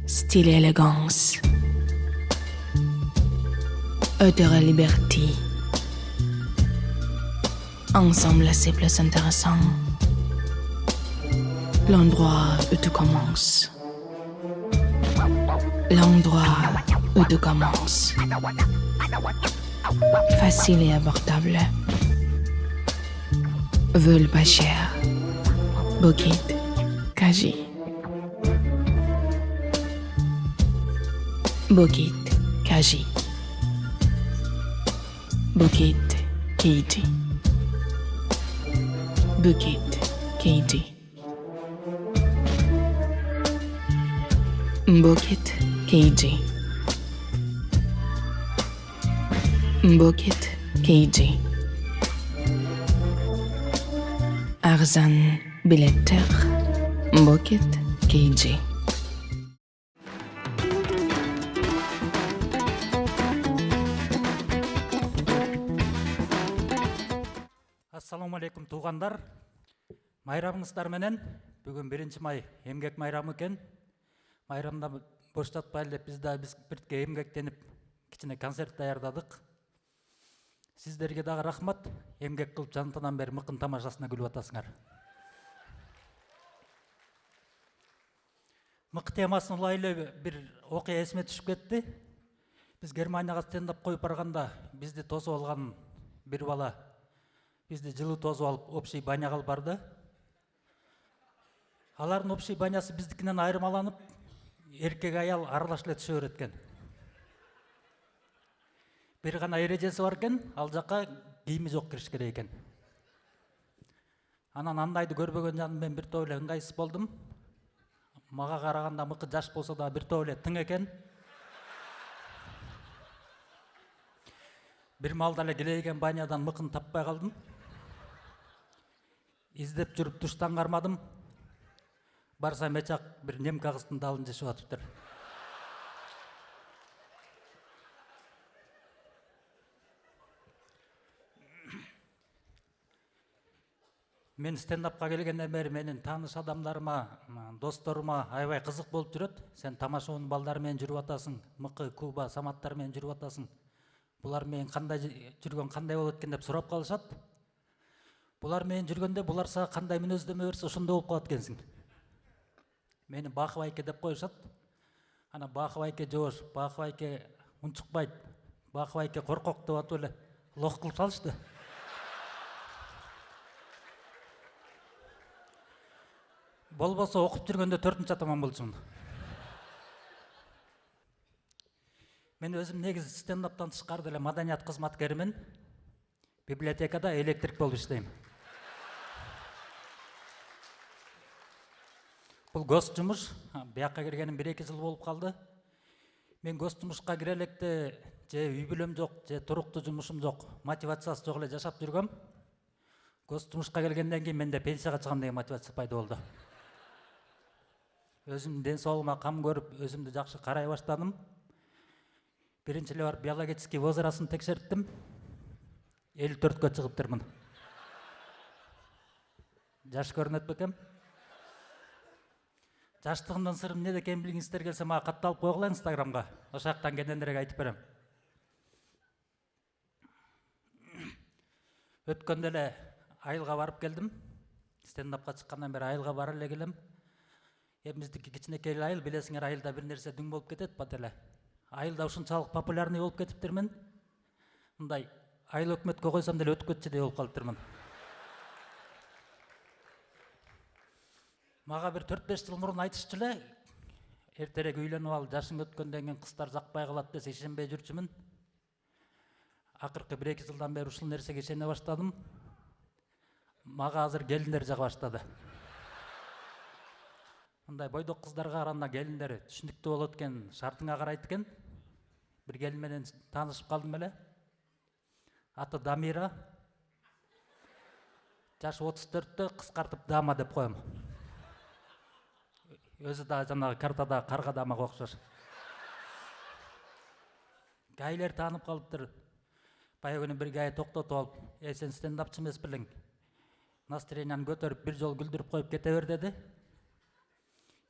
style et élégance, odeur et liberté. Ensemble, c'est plus intéressant. L'endroit où tout commence. L'endroit où tout commence. Facile et abordable. Vol pas cher. Bokit, Kaji. Bokit, Kaji. Bokit, Keiti. Bukit, Keiti. Bukit, Keiji. Bukit, Keiji. Arzan Biletter. Bukit, Keiji. Assalamu alaikum туғандар. Майрамыңыздар менен бүгін 1 май эмгек майрамы экен. Майрамда бош жатпайлы деп биз бирге эмгектенип кичине концерт даярдадык. Сиздерге дагы рахмат. Эмгек кылып жантынан бери мыкын тамашасына күлүп атасыңар. Мык темасын улайлы бир окуя эсиме түшүп кетти. Биз Германияга стендап коюп барганда бизди тосуп алган бир бала бизди жылы тосуп алып общий баняга алып барды. Алардын общий банясы биздикинен айырмаланып, эркек аял аралаш эле түшө берет экен. Бир гана эрежеси бар экен, ал жака кийими жок кириш керек экен. Анан андайды көрбөгөн жаным мен бир топ эле ыңгайсыз болдум. Мага караганда мыкы жаш болсо да бир топ эле тың экен. Бир малда эле килейген банядан мыкын таппай калдым. Издеп жүрүп туштан кармадым. Барсам эчак бир немка кыздын далын жешип атыптыр. Мен стендапка келгенден бери менин тааныш адамдарыма, досторума аябай кызык болуп жүрөт. Сен тамашонун балдары менен жүрүп атасың, мыкы Куба саматтар менен жүрүп атасың. Булар менен кандай жүргөн кандай болот экен деп сурап калышат. Булар менен жүргөндө булар сага кандай мүнөздөмө берсе ошондой болуп калат экенсиң. Мени Бакыбайке деп коюшат. Ана Бакыбайке жоош, Бакыбайке унчукпайт, Бакыбайке коркок деп атып эле лох кылып салышты. Болбосо окуп жүргөндө 4-нчы атаман болчумун. Мен өзүм негизи стендаптан тышкары эле маданият кызматкеримин. Библиотекада электрик болуп иштейм. Бул гос жумуш. Бияка киргеним 1-2 жыл болуп калды. Мен гос жумушка кире электе же үй бүлөм жок, же туруктуу жумушум жок, мотивациясы жок эле жашап жүргөм. Гос жумушка келгенден кийин менде пенсияга чыгам деген мотивация пайда болду. Өзүмдүн ден соолугума кам көрүп, өзүмдү жакшы карай баштадым. Биринчи эле барып биологический возрастын текшерттим. 54-кө чыгыптырмын. Жаш көрүнөт бекем? Жаштыгымдын сырын эмнеде экенин билгиңиздер келсе мага катталып койгула Инстаграмга. Ошол жактан кененирээк айтып берем. Өткөндө эле айылга барып келдим. Стендапка чыккандан бери айылга бара эле келем. Биздики кичинекей айыл, билесиңер, айылда бир нерсе дүң болуп кетет бат эле. Айылда ушунчалык популярный болуп кетиптирмин. Мындай айыл өкмөткө койсом деле өтүп кетчү деп болуп калыптырмын. Мага бир 4-5 жыл мурун айтышчу эле, эртерээк үйлөнүп ал, жашың өткөндөн кийин кыздар жакпай калат десе ишенбей жүрчүмүн. Акыркы 1-2 жылдан бери ушул нерсеге ишене баштадым. Мага азыр келиндер жага баштады. Мындай бойдок кыздарга караганда келиндер түшүнүктүү болот экен, шартыңа карайт экен. Бир келин менен таанышып калдым эле. Аты Дамира. Жашы 34-тө, кыскартып Дама деп коем. Өзү да жанагы картада карга дамага окшош. Гайлер таанып калыптыр. Бая күнү бир гай токтотуп алып, сен стендапчы эмес белең. Настроенияны көтөрүп бир жол күлдүрүп коюп кете бер деди.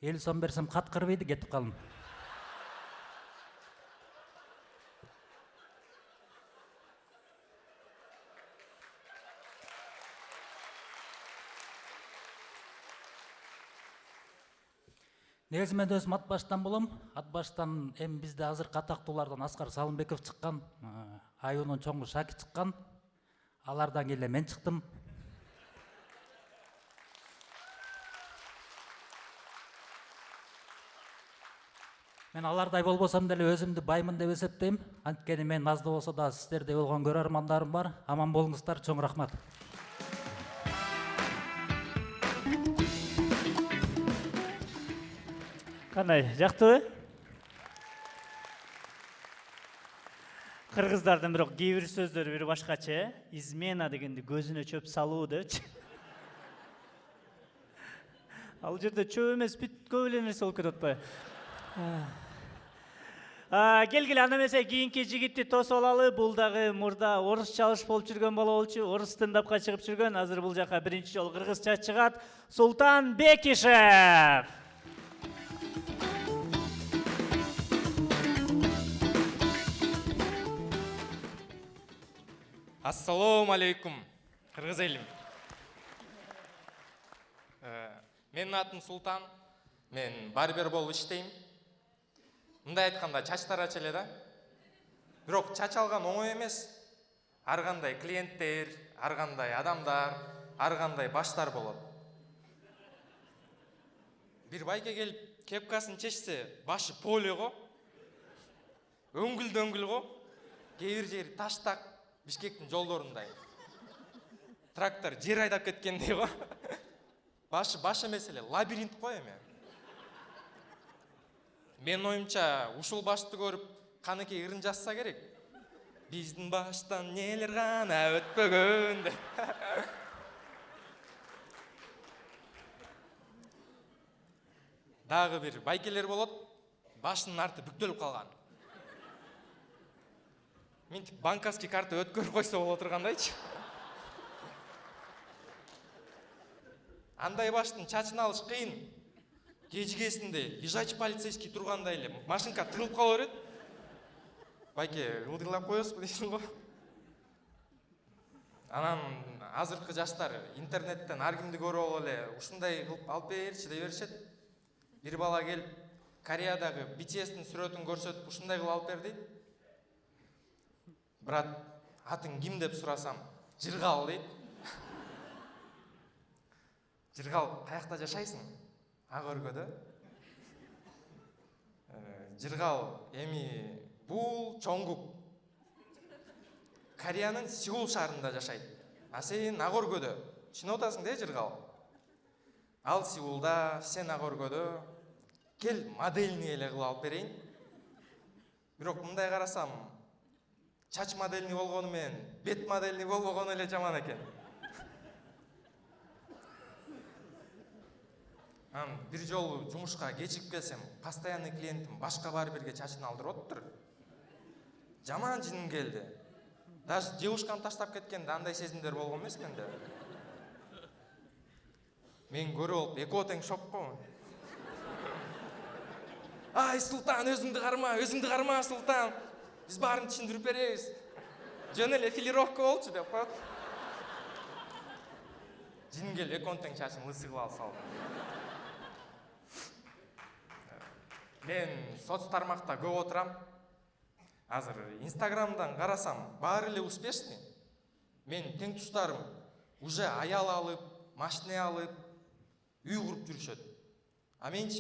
50 сом берсем кат кырбыйды, кетип калдым. Негизи мен өзүм ат баштан болом. Ат баштан эми бизде азыркы атактуулардан Аскар Салымбеков чыккан, Аюунун чоңу Шаки чыккан. Алардан кийин мен чыктым. Мен алардай болбосом деле өзүмдү баймын деп эсептейм. Анткени мен аз да болсо да сиздердей болгон көрөрмандарым бар. Аман болуңуздар, чоң рахмат. Кандай, жактыбы? Кыргыздардын бирок кээ бир сөздөрү бир башкача, измена дегенди көзүнө чөп салуу депчи. Ал жерде чөп эмес, бүт көп эле нерсе болуп кетип атпайбы? Келгиле, анда эмесе кийинки жигитти тосуп алалы. Бул дагы мурда орус чалыш болуп жүргөн бала болчу, орус стендапка чыгып жүргөн. Азыр бул жака биринчи жолу кыргызча чыгат. Султан Бекишев. Ассалому алейкум, кыргыз элим. Менин атым Султан, мен барбер болуп иштейм. Мындай айтканда чач тарачу эле да. Бирок чач алган оңой эмес. Ар кандай клиенттер, ар кандай адамдар, ар кандай баштар болот. Бир байке келип кепкасын чечсе, башы поле го. Өңгүл го. Кээ бир жери таштак, Бишкектин жолдорундай. Трактор жер айдап кеткендей го. Башы эмес эле, лабиринт го эми. Мен оюмча ушул башты көрүп, каныкей ырын жазса керек. Биздин баштан нелер гана өтпөгөн деп. Дагы бир байкелер болот, башынын арты бүктөлүп калган. Мынтип банковский карта өткөрүп койсо боло тургандайчы. Андай баштын чачын алыш кыйын. Кечигесинде лежачий полицейский тургандай эле машинка тырылып кала берет. Байке, ылдыйлап коесузбу дейсиң го. Анан азыркы жаштар интернеттен ар кимди көрүп алып эле ушундай кылып алып берчи дей беришет. Бир бала келип, Кореядагы BTS'тин сүрөтүн көрсөтүп ушундай кылып алып бер дейт. Брат, атың ким деп сурасам, Жыргал дейт. Жыргал, каякта жашайсың? Ак өргөдө. Жыргал, эми бул Чоңгук. Кореянын Сеул шаарында жашайт. А сен ак өргөдө. Түшүнүп атасың да, Жыргал? Ал Сеулда, сен ак өргөдө. Кел, модельный эле кылып алып берейин. Бирок мындай карасам, чач модельный болгону менен бет модельный болбогону эле жаман экен. Бир жолу жумушка кечип келсем, постоянный клиентим башка барберге чачын алдырып отур. Жаман жиним келди. Даже девушканы таштап кеткенде андай сезимдер болгон эмес менде. Мен көрүп алып, экөө тең шокко. Ай, Султан, өзүңдү карма, Султан. Биз баарын түшүндүрүп беребиз. Жөн эле филировка болчу деп коет. Жиним келип, экөө тең чачын лысый кылып алып салдым. Мен соц тармакта көп отурам. Азыр Инстаграмдан карасам, баары эле успешный. Мен тең туштарым уже аял алып, машина алып, үй куруп жүрүшөт. А мен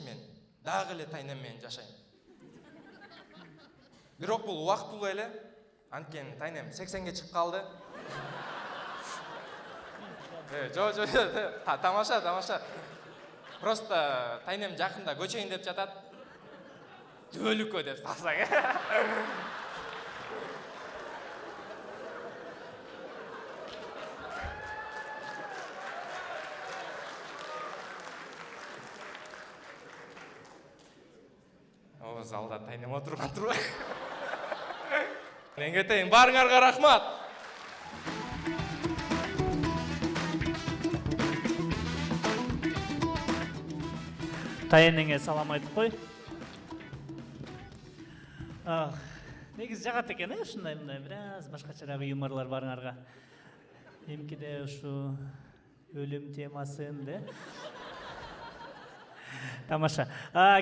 дагы эле тайнем менен жашайм. Бирок бул убактылуу эле. Анткени тайнем 80ге чыгып калды. Жо, тамаша. Просто тайнем жакында көчөйүн деп жатат. Дөлүккө деп салсаң. О, залда тайнем отурган турбайбы? Мен кетейин, баарыңарга рахмат. Тайенеңе салам айтып кой. Негизи жагат экен, ушундай мындай бир аз башкачараак юморлор барыңарга. Эмкиде ушу өлүм темасын, Тамаша.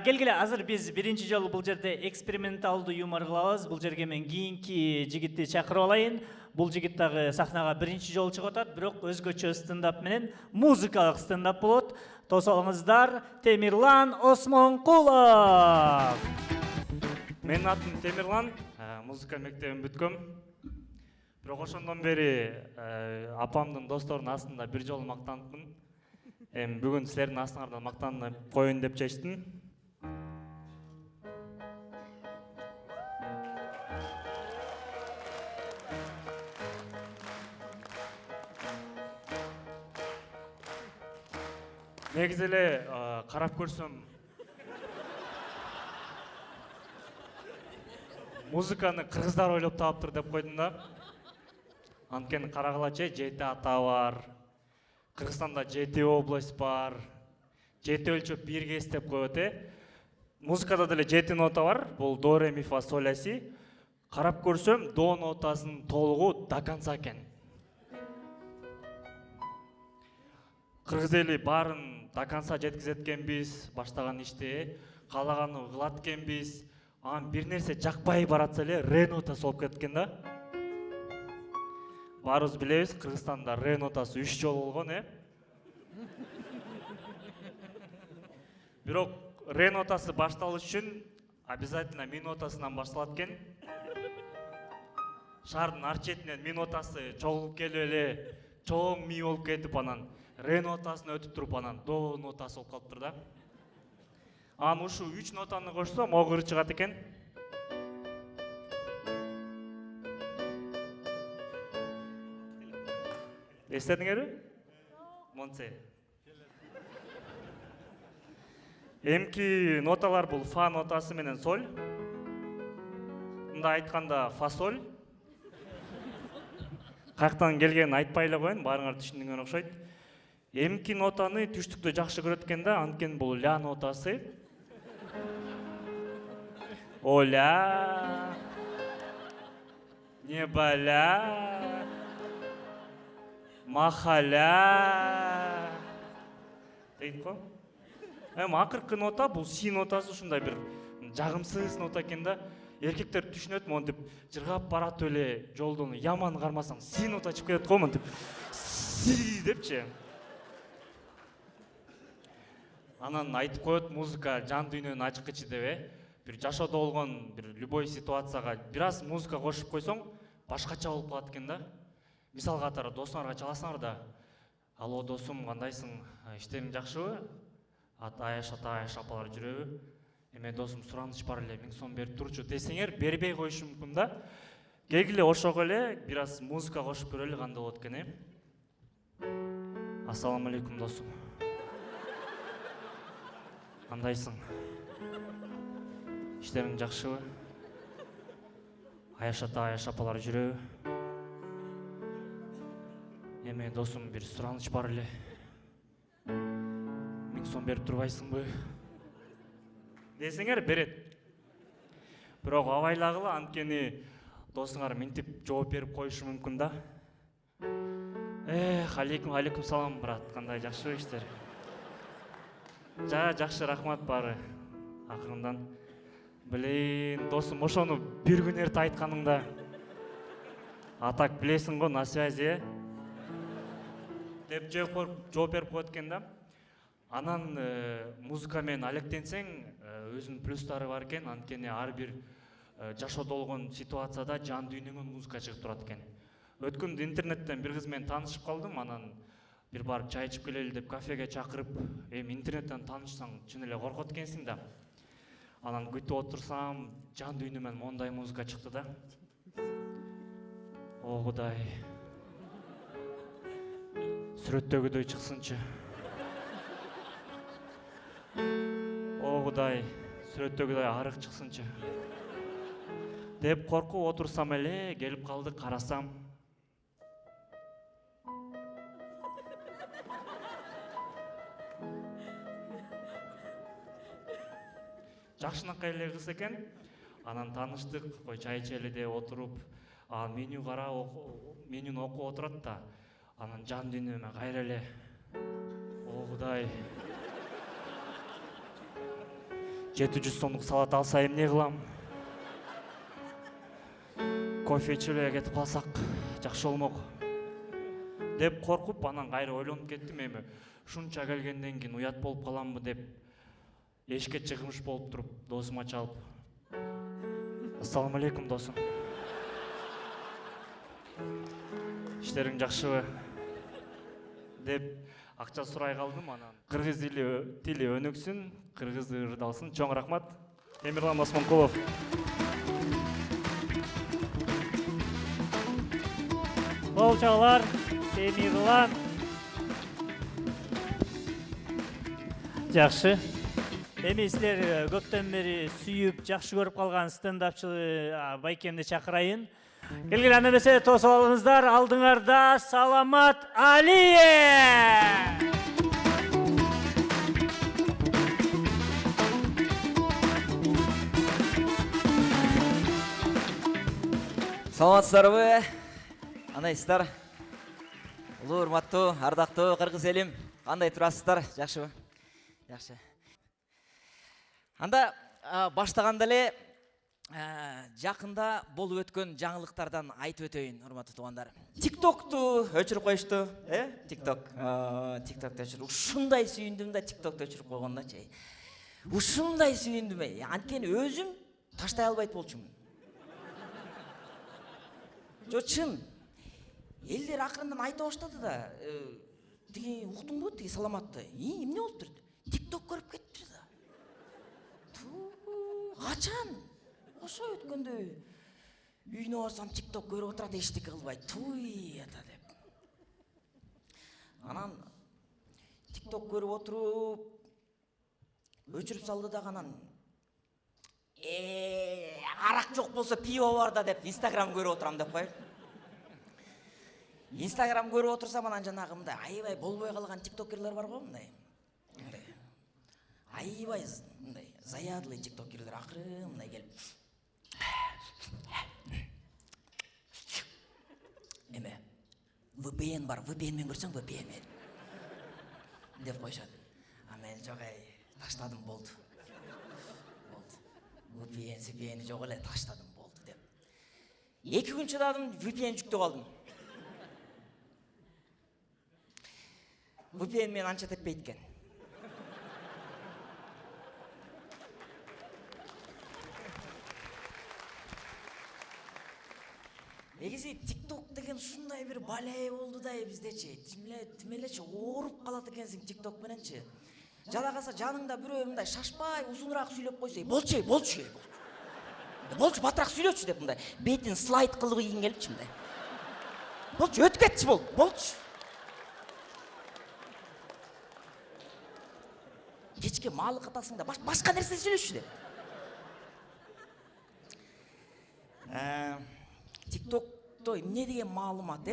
Келгиле, азыр биз биринчи жолу бул жерде эксперименталдуу юмор кылабыз. Бул жерге мен кийинки жигитти чакырып алайын. Бул жигит дагы сахнага биринчи жолу чыгып атат, бирок өзгөчө стендап менен музыкалык стендап болот. Тосолуңуздар, Темирлан Осмонкулов. Менин атым Темирлан, музыка мектебин бүткөм. Бирок ошондон бери апамдын досторунун астында бир жолу мактаныпмын. Эми бүгүн силердин астыңардан мактанып коеюн деп чечтим. Негизи эле карап көрсөм музыканы кыргыздар ойлоп таптыр деп койдум да. Анткени карагылачы 7 ата бар. Кыргызстанда 7 область бар. 7 өлчөп 1 кес деп коет. Музыкада деле 7 нота бар. Бул до, ре, ми, фа, соль, ля, си. Карап көрсөм до нотасынын толугу до конца экен. Кыргыз эли баарын до конца жеткизет экенбиз, баштаган ишти, каалаганы кылат экенбиз. Анан бир нерсе жакпай баратса эле ре нотасы болуп кеткен да. Баарыбыз билебиз, Кыргызстанда ре нотасы 3 жолу болгон, Бирок ре нотасы башталыш үчүн обязательно ми нотасынан башталат экен. Шаардын ар четинен ми нотасы чогулуп келип эле чоң ми болуп кетип, анан ре нотасын өтүп туруп, анан до нотасы болуп калыптыр да. Анан ушу 3 нотаны кошсом огыры чыгат экен. Эстедиңерби? Монце. Эмки ноталар бул фа нотасы менен соль. Мындай айтканда фа соль. Каяктан келгенин айтпай эле коеюн, баарыңар түшүндүңөр окшойт. Эмки нотаны түштүктө жакшы көрөт экен да, анткени бул ля нотасы. Оля. Небаля. Махаля. Дейт го. Эми акыркы нота бул си нотасы, ушундай бир жагымсыз нота экен да. Эркектер түшүнөт, монтип жыргап барат эле жолдон яман кармасаң си нота чыгып кетет го, монтип си депчи. Анан айтып коет, музыка жан дүйнөнүн ачкычы деп, бир жашоодо болгон бир любой ситуацияга бир аз музыка кошуп койсоң башкача болуп калат экен да. Мисал катары досуңарга чаласыңар да: "Алло досум, кандайсың? Иштериң жакшыбы? Аяш ата, аяш апалар жүрөбү? Эме досум, сураныч бар эле, 1000 сом берип турчу" десеңер, бербей коюшу мүмкүн да. Келгиле ошого эле бир аз музыка кошуп көрөлү, кандай болот экен, Ассаламу алейкум досум. Кандайсың? Иштериң жакшыбы? Аяш ата, аяш апалар жүрөбү? Эме досум, бир сураныч бар эле, 1000 сом берип турбайсыңбы? Десеңер берет. Бирок абайлагыла, анткени досуңар минтип жооп берип коюшу мүмкүн да. Алейкум салам брат, кандай жакшыбы иштер? Жакшы, рахмат баары. Акырындан. Блин, досум, ошону бир күн эрте айтканыңда. Атак билесиң го, на связи, деп жооп берип коет экен да. Анан музыка менен алектенсең, өзүнүн плюстары бар экен, анткени ар бир жашоодо болгон ситуацияда жан дүйнөңөн музыка чыгып турат экен. Өткөндө интернеттен бир кыз менен таанышып калдым, анан бир барып чай ичип келели деп кафеге чакырып, эми интернеттен таанышсаң чын эле коркот экенсиң да. Анан күтүп отурсам, жан дүйнөмөн мондай музыка чыкты да. О Кудай. Сүрөттөгүдөй чыксынчы. О Кудай, сүрөттөгүдөй арык чыксынчы. Деп коркуп отурсам эле, келип калды, карасам. Жакшынакай эле кыз экен. Анан тааныштык, кой чай ичели деп отуруп, меню карап, менюну окуп отурат да. Анан жан дүйнөмө кайра эле: "О Кудай. 700 сомдук салат алса эмне кылам? Кофе ичип эле кетип калсак жакшы болмок деп коркуп, анан кайра ойлонуп кеттим. Эми ушунча келгенден кийин уят болуп каламбы деп эшикке чыгымыш болуп туруп досума чалып: «Ассаламу алейкум, досум. Иштериң жакшыбы?» деп акча сурай калдым. Анан кыргыз тили өнүксүн, кыргыз ырдалсын. Чоң рахмат. Темирлан Осмонкулов. Кол чалар, Темирлан. Жакшы. Эми силер көптөн бери сүйүп, жакшы көрүп калган стендапчы Байкемди чакырайын. Келгиле, анда эмесе тосуп алыңыздар. Алдыңарда Саламат Алиев. Саламатсыздарбы? Кандайсыздар? Улуу, урматтуу, ардактуу кыргыз элим, кандай турасыздар? Жакшыбы? Жакшы. Анда баштаганда эле жакында болуп өткөн жаңылыктардан айтып өтөйүн, урматтуу туугандар. TikTok'ту өчүрүп коюшту, TikTok. TikTok'ты өчүрүп. Ушундай сүйүндүм да TikTok'ты өчүрүп койгондачы. Ушундай сүйүндүм. Анткени өзүм таштай албайт болчумун. Чын. Элдер акырындан айта баштады да, тиги уктуңбу, тиги Саламатты? Эмне болуптур? TikTok көрүп кетиптир да. Качан? Ошо өткөндө үйүнө барсам TikTok көрүп отурат, эчтеке кылбайт. Туй ата деп. Анан TikTok көрүп отуруп өчүрүп салды да, анан арак жок болсо пиво бар да деп Instagram көрүп отурам деп коет. Instagram көрүп отурсам, анан жанагы мындай аябай болбой калган тиктокерлер бар го, мындай. Аябай мындай заядлый тиктокерлер акырын мындай келип эме VPN бар, VPN менен көрсөң, VPN менен деп коюшат. А мен жок, таштадым, болду. VPN жок эле, таштадым, болду деп. 2 күн чыдадым, VPN жүктөп алдым. VPN мен анча теппейт экен. Негизи TikTok деген ушундай бир балай болду да биздечи. Тимелечи ооруп калат экенсиң TikTok мененчи. Жада калса жаныңда бирөө мындай шашпай, узунураак сүйлөп койсо, болчу. Болчу, батыраак сүйлөчү деп мындай бетин слайд кылып ийгин келипчи мындай. Болчу, өтүп кетчи болчу. Кечке маалы катасың да башка нерсе сүйлөшчү деп. TikTok'то эмне деген маалымат,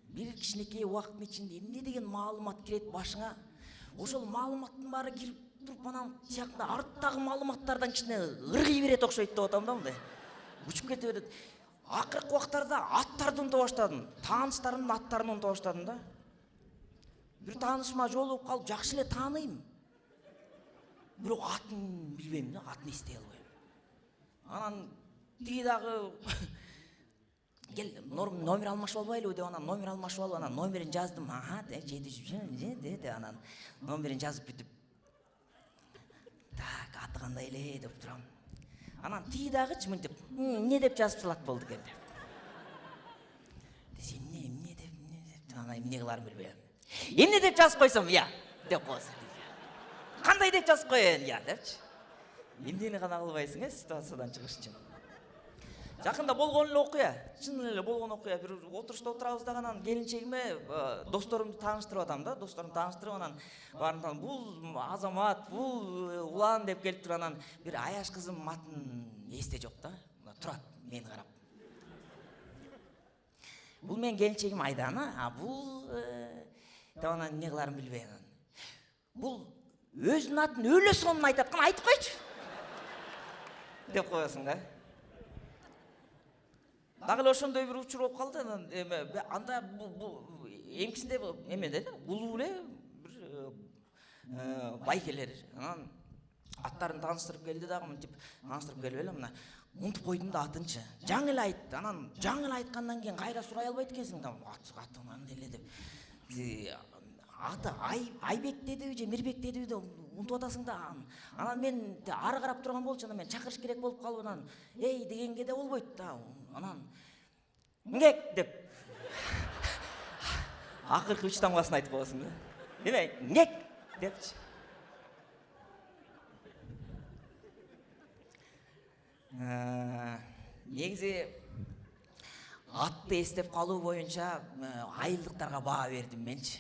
бир кичинекей убакыттын ичинде эмне деген маалымат кирет башыңа. Ошол маалыматтын баары кирип туруп, анан тиякта арттагы маалыматтардан кичине ыргый берет окшойт деп атам да, мындай. Учуп кете берет. Акыркы убактарда аттарды унута баштадым. Таанычтарымдын аттарын унута баштадым да. Бир таанышыма жолугуп калып, жакшы эле тааныйм. Бирок атын билбейм да, атын эстей албайм. Анан тиги дагы кел, номер алмашып албайлыбы деп, анан номер алмашып алып, анан номерин жаздым. 700 деп, анан номерин жазып бүтүп. Так, аты кандай эле деп турам. Анан тиги дагычы мынтип, эмне деп жазып салат болду экен деп. Десе, эмне деп, анан эмне кыларын билбейм. Эмне деп жазып койсом, деп коесуң. Кандай деп жазып коеюн, депчи. Эмнени гана кылбайсың, ситуациядан чыгыш үчүн. Жакында болгон эле окуя, чын эле болгон окуя. Бир отурушта отурабыз да, анан келинчегиме досторумду тааныштырып атам да, анан баарынан бул Азамат, бул Улан деп келип туруп, анан бир аяш кызым атын эсте жок да, турат мени карап. Бул менин келинчегим Айдана, бул деп анан эмне кыларын билбей анан. Бул өзүнүн атын өлө сонун айтат, кана айтып койчу деп коесуң да. Дагы эле ошондой бир учур болуп калды. Анда бул эмкисинде эмеде да, улуу эле бир байкелер. Анан аттарын тааныштырып келди дагы мынтип тааныштырып келип эле мына унутуп койдум да атынчы. Жаңы эле айтты. Анан жаңы эле айткандан кийин кайра сурай албайт экенсиң да. Аты кандай эле деп. Аты Айбек дедиби же Мирбек дедиби деп унутуп атасың да. Анан мен ары карап турган болчу, анан мен чакырыш керек болуп калып анан эй дегенге де болбойт да. Анан Ңек деп акыркы 3 тамгасын айтып коесуң да. Эме Ңек депчи. Негизи атты эстеп калуу боюнча айылдыктарга баа бердим менчи.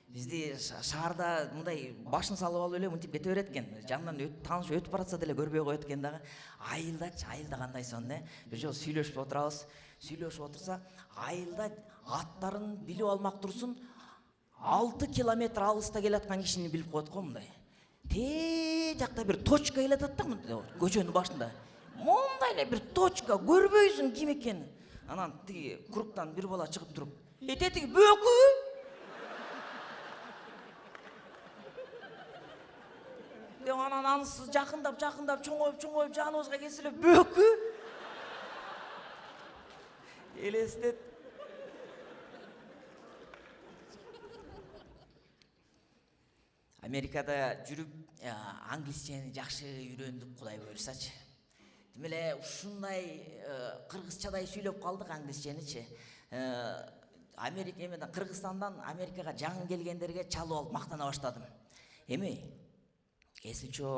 Бизди шаарда мындай башын салып алып эле мынтип кете берет экен. Жанынан тааныш өтүп баратса деле көрбөй коет экен дагы. Айылдачы, айылда кандай сон, бир жолу сүйлөшүп отурабыз. Сүйлөшүп отурса, айылда аттарын билип алмак турсун 6 километр алыста келаткан кишини билип коет го мындай. Те жакта бир точка келатат да мындай көчөнүн башында. Мондай эле бир точка көрбөйсүң ким экенин. Анан тиги кругтан бир бала чыгып туруп, тетиги бөкү. Деп анан анысы жакындап чоңоюп жаныбызга келсе эле бөкү. Элестет. Америкада жүрүп, англисчени жакшы үйрөндүк, Кудай буйрсачы. Тим эле ушундай кыргызчадай сүйлөп калдык англисченичи. Америка эмеден Кыргызстандан Америкага жаңы келгендерге чалып алып мактана баштадым. Эми эсилчө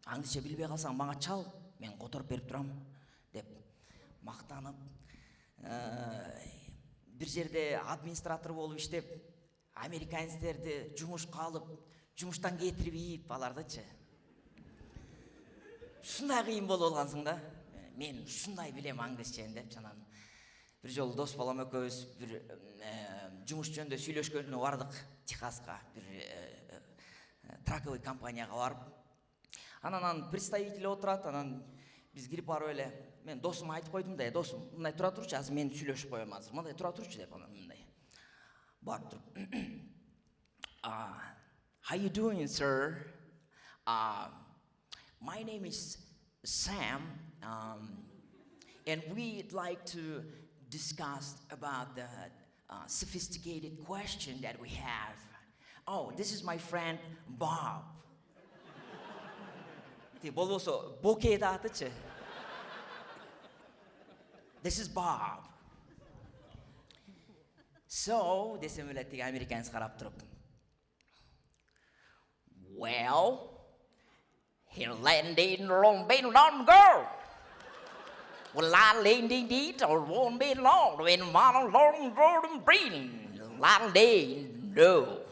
англисче билбей калсаң мага чал, мен которуп берип турам деп мактанып, бир жерде администратор болуп иштеп, американецтерди жумушка алып, жумуштан кетирип ийип алардычы. Ушундай кыйын болуп алгансың да. Мен ушундай билем англисчени деп жанан. Бир жолу дос балам экөөбүз бир жумуш жөнүндө сүйлөшкөнүнө бардык Техаска, бир траковый компанияга барып. Анан представитель отурат, анан биз кирип барып эле, мен досума айтып койдум да, досум, мындай тура турчу, азыр мен сүйлөшүп коем азыр. Мындай тура турчу деп анан мындай. Барып туруп. How you doing, sir? My name is Sam, and we'd like to discuss about the sophisticated question that we have. Oh, this is my friend Bob. болбосо Боке да атычы. This is Bob. So, десем эле тиги американец карап туруп. Well, here landing long been long girl. Well, I landing it or won't be long when man long golden breeding. Long day no.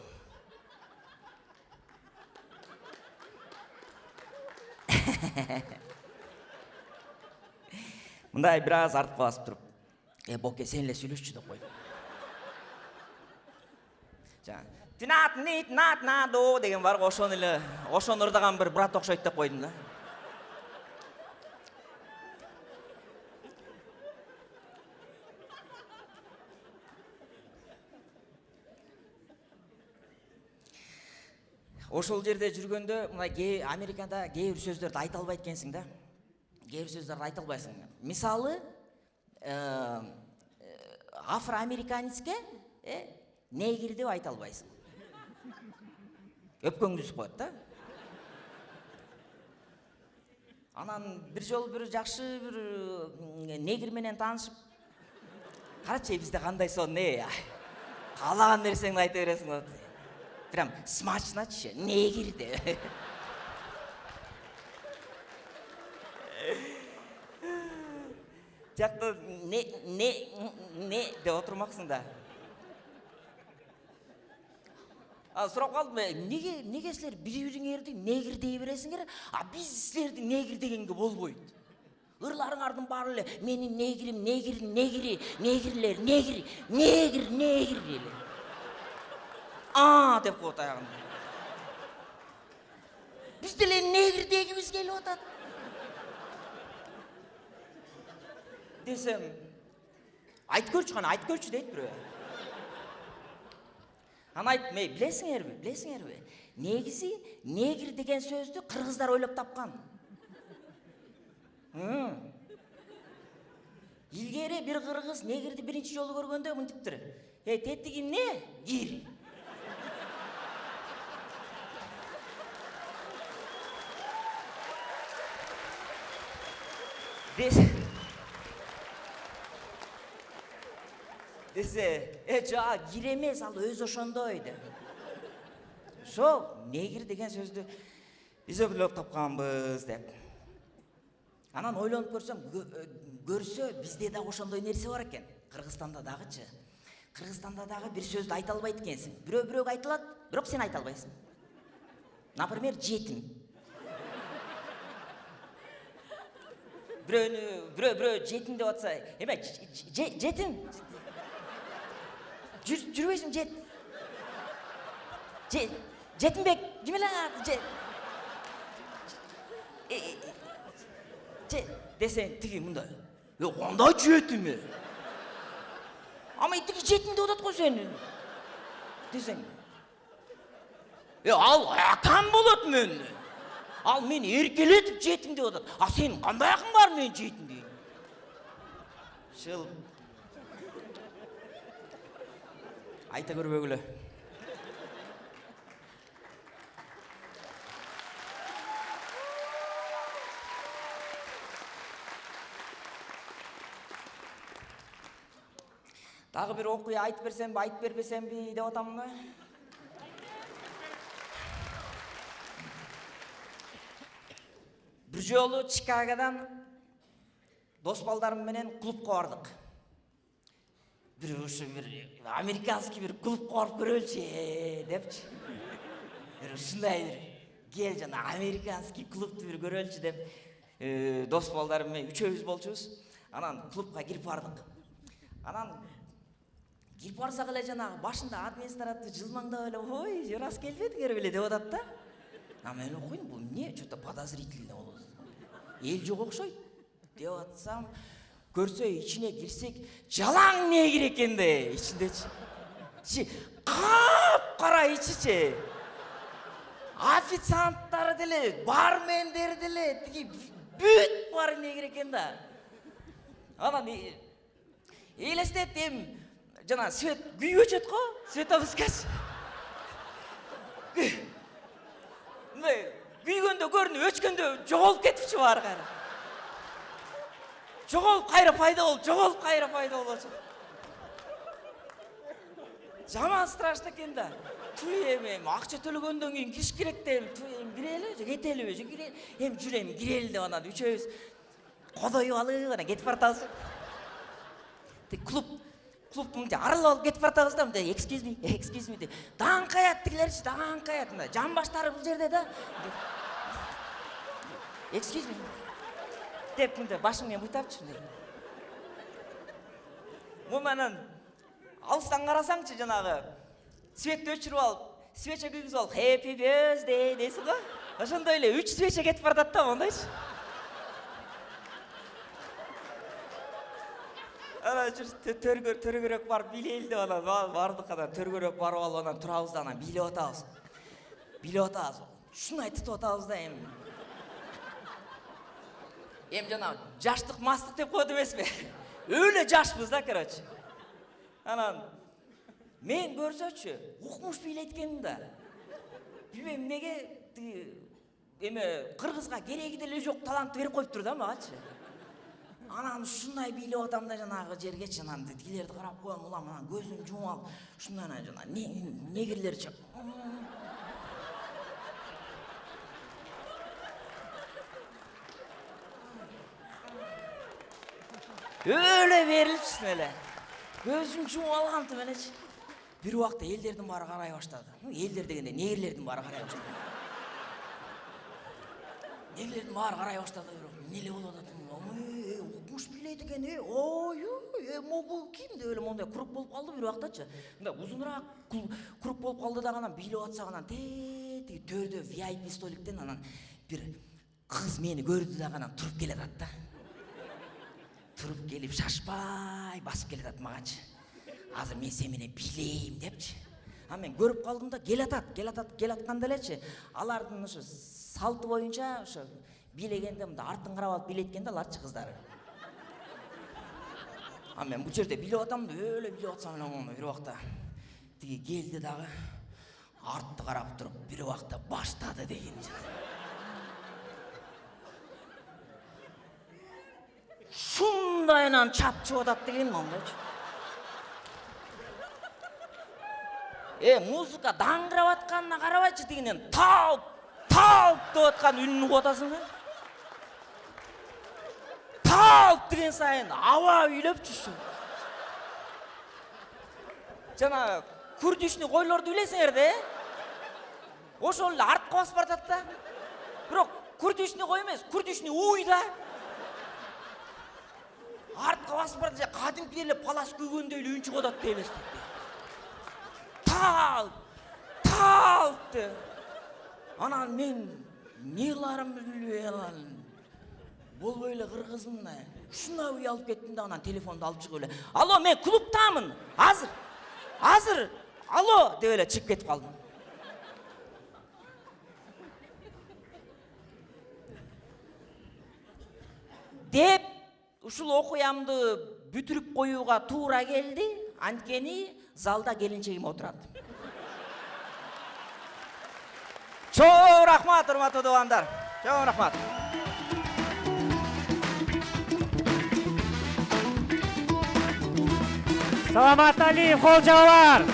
Мындай бир аз артып басып туруп, Боке сен эле сүйлөшчү деп койдум. Тинат до деген бар, ошону эле, ошону ырдаган бир брат окшойт деп койдум да. Ошол жерде жүргөндө, мына Америкада кээ бир сөздөрдү айта албайт экенсиң да. Кээ бир сөздөрдү айта албайсың. Мисалы, афроамериканецке негр деп айта албайсың. Өпкөңдү түзүп коет да. Анан бир жолу бир жакшы бир негр менен таанышып, карачы бизде кандай сон, каалаган нерсеңди айта бересиң да. Прям смачночы, негр деп. Жакта не деп отурмаксың да. Сурап калдым, неге силер бири-бириңерди негр дей бересиңер, биз силерди негр дегенге болбойт. Ырларыңардын баары эле менин негрим, негирлер, негр эле. Деп коет аягында. Биз деле негр дегибиз келип атат. Десем, айтып көрчү дейт бирөө. Ана айттым, ей, білесіңербі? Негізі негр деген сөзді қырғыздар ойлап тапқан. Илгері бір қырғыз негрді бірінші жолы көргенде мынтиптір. Ей, теттігім не? Гир. Десе, жа гир емес, ал өз ошондойды. Шо, негр деген сөзді біз ойлап тапқанбыз деп. Анан ойлонуп көрсө бизде да ошондой нерсе бар экен. Кыргызстанда дагычы. Кыргызстанда дагы бир сөздү айта албайт экенсиң. Бирөө айтылат, бирок сен айта албайсың. Например, жетим. Бирөө жетим деп атса, эме жетим. Жүрбөйсүң Жетимбек, ким эле десең тиги мындай. Кандай жетими? Ама тиги жетим деп атат го сени. Десең. Ал акам болот мен. Ал мен эркелетип жетим деп атат. А сен кандай акың бар мен жетим дейм. Шыл. Айта көрбөгүлө. Дагы бир окуя айтып берсемби, айтып бербесемби деп атамын. Бир жолу Чикагодан дос балдарым менен клубка бардык. Бир американский бир клубка барып көрөлчү депчи. Ушундай кел жана американский клубду бир көрөлчү деп дос балдарым менен үчөөбүз болчубуз. Анан клубка кирип бардык. Анан кирип барсак эле жанагы башында администратор жылмаңдап эле, ой, раз келбедиңер беле деп атат да. А мен окуйм, бул эмне, что-то подозрительно болот. Эл жок окшойт деп атсам, көрсө ичине кирсек, жалаң негир экен да, ичиндечи. Кап-кара ичичи. Официанттары деле, бармендер деле, тиги бүт бар негир экен да. Анан элестеттим, жана свет күйүп өчөт го, световсказ. Күйгөндө көрүнүп, өчкөндө жоголуп кетипчи баары кайра. Жоголуп кайра пайда болот, Жаман страшно экен да. Туй эми акча төлөгөндөн кийин киш керек дейм, кирели, кетели, жүрөм, кирели деп анан үчөөбүз кодоюп алып анан кетип баратабыз. Клубтун арылып алып кетип баратабыз да, мындай excuse me деп. Даңкаят тигилерчи, даңкаят мындай жан баштары бул жерде да. Excuse me деп мындай башым менен буйтапчы мындай. Моманан алыстан карасаңчы жанагы светти өчүрүп алып, свеча күйгүзүп алып, happy birthday дейсиң го. Ошондой эле 3 свеча кетип баратат да, мондайчы. Ана төргөрөк барып билейли деп анан бардык, анан төргөрөк барып алып анан турабыз да, анан билеп атабыз. Шуну айтып атабыз да эми. Эми жана жаштык мастык деп коет эмеспи? Өлө жашпыз да, короче. Анан мен көрсөчү, укмуш бийлейт экенмин да. Билбейм эмнеге эме кыргызга кереги деле жок талантты берип коюптур да магачы. Анан ушундай бийлеп атам да жанагы жергечи, анан тигилерди карап коем, улам анан көзүм жумуп алып, ушундай анан жана негирлерчи. Өлө берилипсиң эле. Көзүм жумуп алгантым элечи. Бир убакта элдердин баары карай баштады. Элдер дегенде негирлердин баары карай баштады. Негирлердин баары карай баштады, бирок эмне болуп атат? Укмуш бийлейт экен, ой, могу ким деп эле мондай круг болуп калды бир убактачы. Мындай узунураак круг болуп калды да, анан бийлеп атсак, анан тиги төрдө VIP столиктен анан бир кыз мени көрдү да, анан туруп келатат да. Туруп келип шашпай басып келатат магачы. Азыр мен сен менен бийлейм депчи. А мен көрүп калдым да келатканда элечи алардын ушу салты боюнча ошо бийлегенде мындай артын карап алып бийлейт экен да аларчы кыздары. А мен бул жерде бийлеп атам да өлө бийлеп атсам бир убакта тиги келди дагы артты карап туруп бир убакта баштады деген. Шундайынан чапчып атат деген мондойчу. Музыка даңгырап атканына карабайчы тигинен тауп деп аткан үнүн угуп атасың да. Тауп деген сайын аба үйлөп жүрчү. Жана күрдүшнү койлорду билесиңер да, ошол эле артка басып баратат да. Бирок күрдүшнү кой эмес, күрдүшнү уй да. Артка басып барат, кадимкидей эле палас күйгөндөй эле үн чыгып атат деп элестетти. Тал деп. Анан мен не кыларымды билбей анан болбой эле кыргызмын. Ушуна уялып кеттим да анан телефонду алып чыгып эле. Алло, мен клубтамын. Азыр. Алло деп эле чыгып кетип калдым. Деп ушул окуямды бүтүрүп коюуга туура келди. Анткени залда келинчегим отурат. Чоң рахмат, урматтуу туугандар. Чоң рахмат. Саламат Алиев, кол жабылар.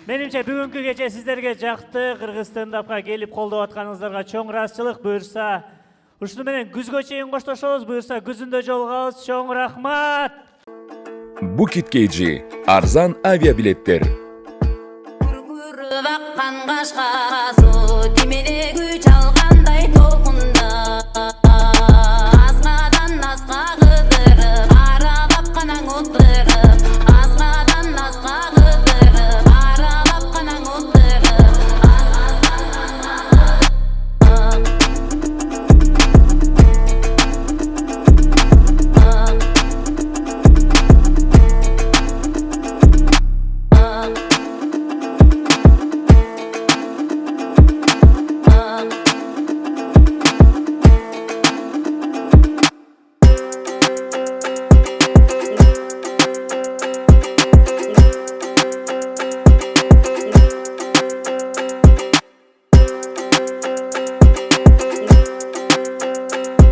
Менимче бүгүнкү кече сиздерге жакты. Кыргыз стендапка келип колдоп атканыңыздарга чоң ыраазычылык. Буюрса ушуну менен күзгө чейин коштошобуз. Буюрса күзүндө жолугабыз. Чоң рахмат. Bukit KG арзан авиабилеттер. Күркүрүп аккан кашка суу тимене күч